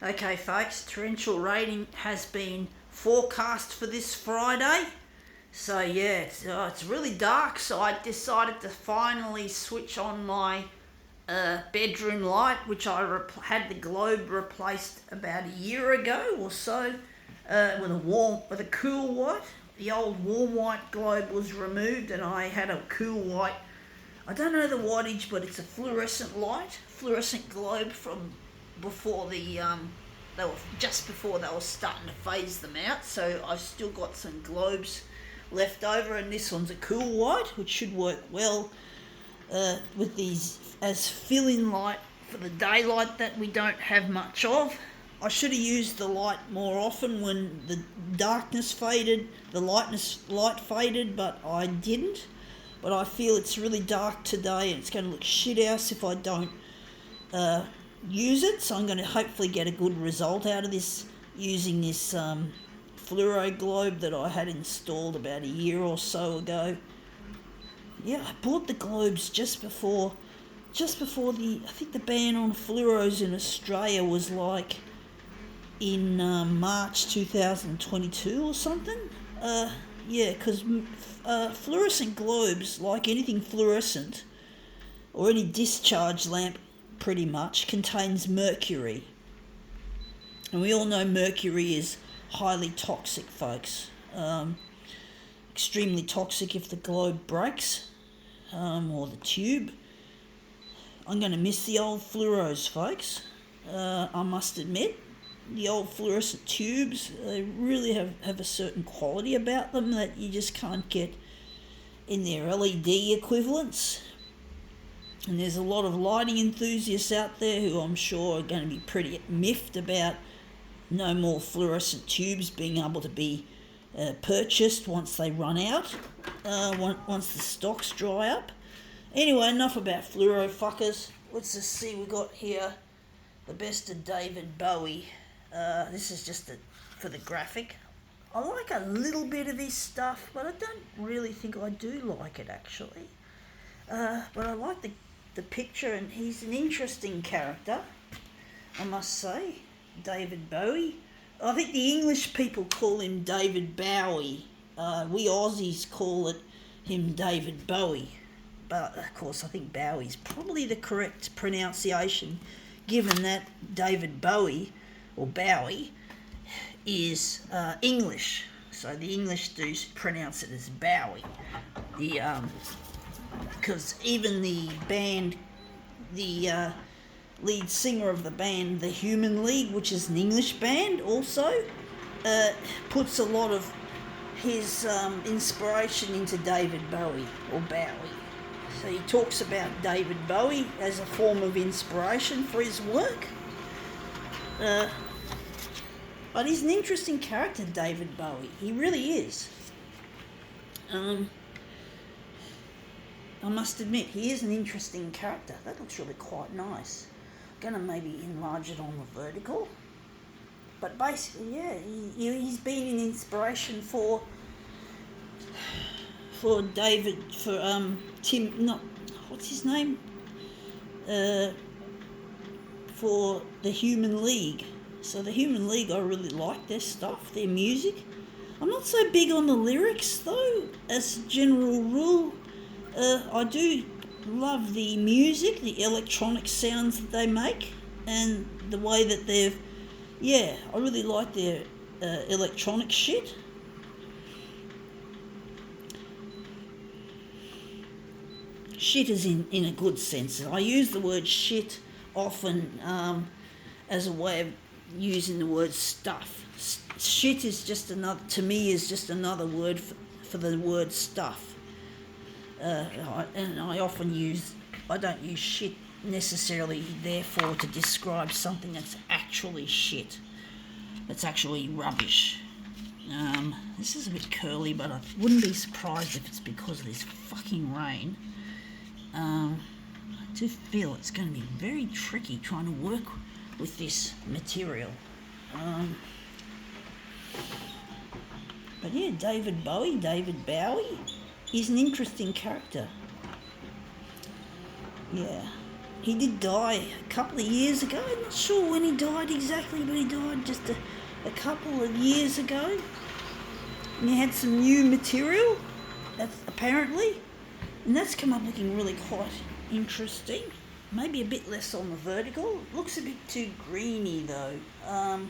Okay, folks, torrential rain has been forecast for this Friday. So yeah, it's really dark. So I decided to finally switch on my bedroom light, which I had the globe replaced about a year ago or so, with a cool white. The old warm white globe was removed, and I had a cool white. I don't know the wattage, but it's a fluorescent globe from before they were just before they were starting to phase them out. So I've still got some globes left over, and this one's a cool white, which should work well with these as fill-in light for the daylight that we don't have much of. I should have used the light more often when the darkness faded, the light faded, but I didn't. But I feel it's really dark today, and it's going to look shithouse if I don't use it. So I'm going to hopefully get a good result out of this using this fluoro globe that I had installed about a year or so ago. Yeah, I bought the globes just before I think the ban on fluoros in Australia was like in March 2022 or something. Because fluorescent globes, like anything fluorescent or any discharge lamp pretty much, contains mercury. And we all know mercury is highly toxic, folks. Extremely toxic if the globe breaks, or the tube. I'm going to miss the old fluoros, folks. I must admit. The old fluorescent tubes, they really have a certain quality about them that you just can't get in their LED equivalents. And there's a lot of lighting enthusiasts out there who I'm sure are going to be pretty miffed about no more fluorescent tubes being able to be purchased once they run out, once the stocks dry up. Anyway, enough about fluoro fuckers. Let's just see, we got here the best of David Bowie. This is just for the graphic. I like a little bit of his stuff, but I don't really think I do like it, actually. But I like the picture, and he's an interesting character, I must say. David Bowie. I think the English people call him David Bowie. We Aussies call him David Bowie. But, of course, I think Bowie's probably the correct pronunciation, given that David Bowie, or Bowie, is English. So the English do pronounce it as Bowie. Because even the band, the lead singer of the band, The Human League, which is an English band also, puts a lot of his inspiration into David Bowie, or Bowie. So he talks about David Bowie as a form of inspiration for his work. But he's an interesting character, David Bowie. He really is. I must admit, he is an interesting character. That looks really quite nice. I'm going to maybe enlarge it on the vertical. But basically, yeah, he's been an inspiration for David, Tim, not, what's his name? For the Human League. So the Human League, I really like their stuff, their music. I'm not so big on the lyrics, though, as a general rule. I do love the music, the electronic sounds that they make, and the way that I really like their electronic shit. Shit is in a good sense. I use the word shit often as a way of using the word stuff. Shit is just another word for the word stuff. I don't use shit necessarily therefore to describe something that's actually shit. That's actually rubbish. This is a bit curly, but I wouldn't be surprised if it's because of this fucking rain. I do feel it's going to be very tricky trying to work with this material. But yeah, David Bowie, he's an interesting character. Yeah. he did die a couple of years ago. I'm not sure when he died exactly, but he died just a couple of years ago. And he had some new material, that's apparently, and that's come up looking really quite interesting. Maybe a bit less on the vertical. It looks a bit too greeny though. I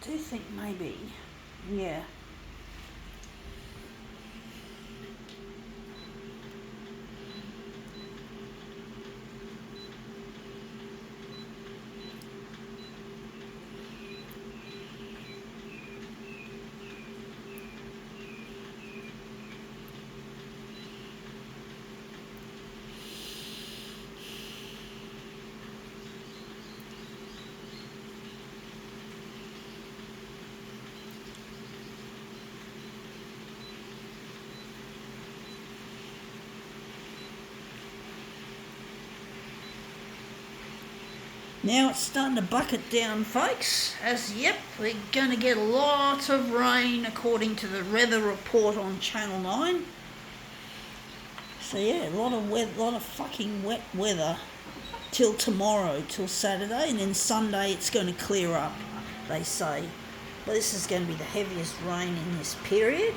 do think maybe, yeah. Now it's starting to bucket down, folks, as yep, we're going to get a lot of rain according to the weather report on Channel 9. So yeah, a lot of fucking wet weather till tomorrow, till Saturday, and then Sunday it's going to clear up, they say. But this is going to be the heaviest rain in this period.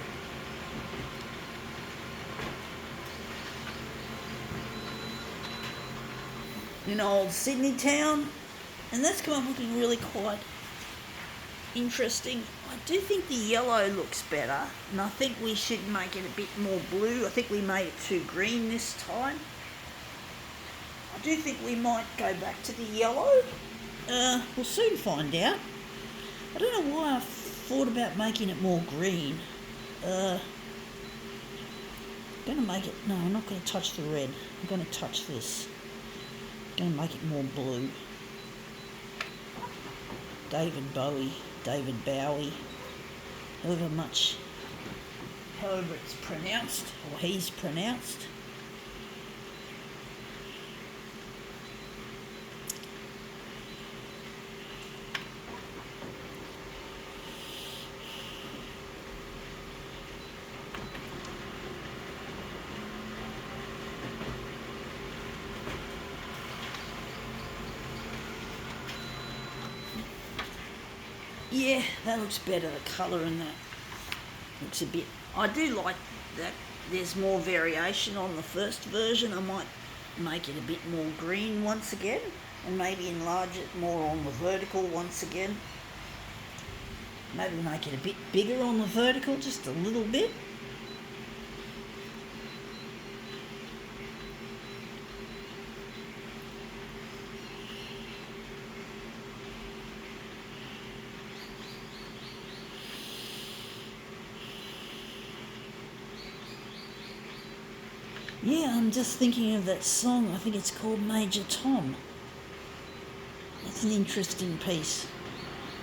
In old Sydney town, and that's come up looking really quite interesting. I do think the yellow looks better, and I think we should make it a bit more blue. I think we made it too green this time. I do think we might go back to the yellow. We'll soon find out. I don't know why I thought about making it more green. I'm going to make it, no, I'm not going to touch the red. I'm going to touch this. Going to make it more blue. David Bowie, however it's pronounced, or he's pronounced. Yeah, that looks better, the colour in that looks a bit... I do like that there's more variation on the first version. I might make it a bit more green once again, and maybe enlarge it more on the vertical once again. Maybe make it a bit bigger on the vertical, just a little bit. Yeah, I'm just thinking of that song. I think it's called Major Tom. That's an interesting piece.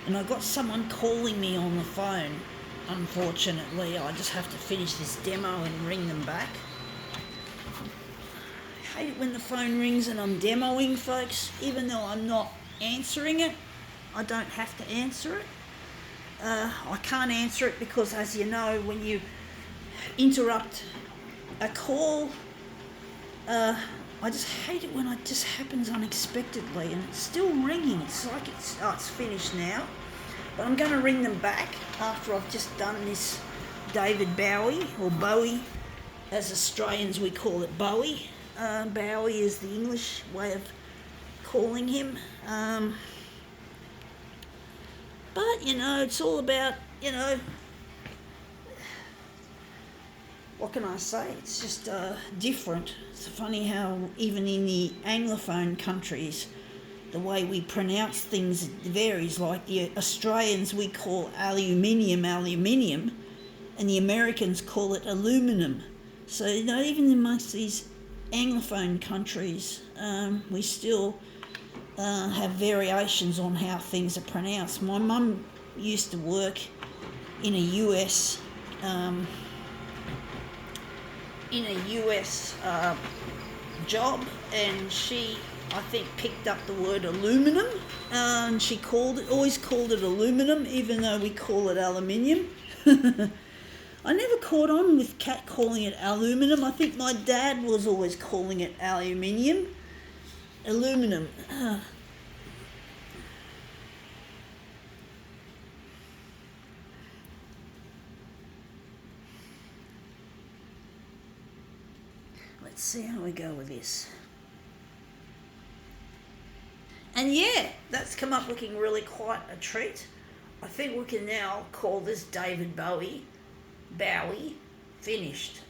And I got someone calling me on the phone. Unfortunately, I just have to finish this demo and ring them back. I hate it when the phone rings and I'm demoing, folks. Even though I'm not answering it, I don't have to answer it. I can't answer it because, as you know, when you interrupt a call, I just hate it when it just happens unexpectedly and it's still ringing. It's like it's finished now. But I'm going to ring them back after I've just done this David Bowie, or Bowie, as Australians we call it Bowie. Bowie is the English way of calling him. But, you know, it's all about, you know, what can I say? It's just different. It's funny how even in the Anglophone countries, the way we pronounce things varies. Like the Australians, we call aluminium, and the Americans call it aluminum. So, you know, even amongst these Anglophone countries, we still have variations on how things are pronounced. My mum used to work in a US job, and she, I think, picked up the word aluminum, and she always called it aluminum, even though we call it aluminium. I never caught on with Kat calling it aluminum. I think my dad was always calling it aluminium, aluminum. Let's see how we go with this. And yeah, that's come up looking really quite a treat. I think we can now call this David Bowie finished.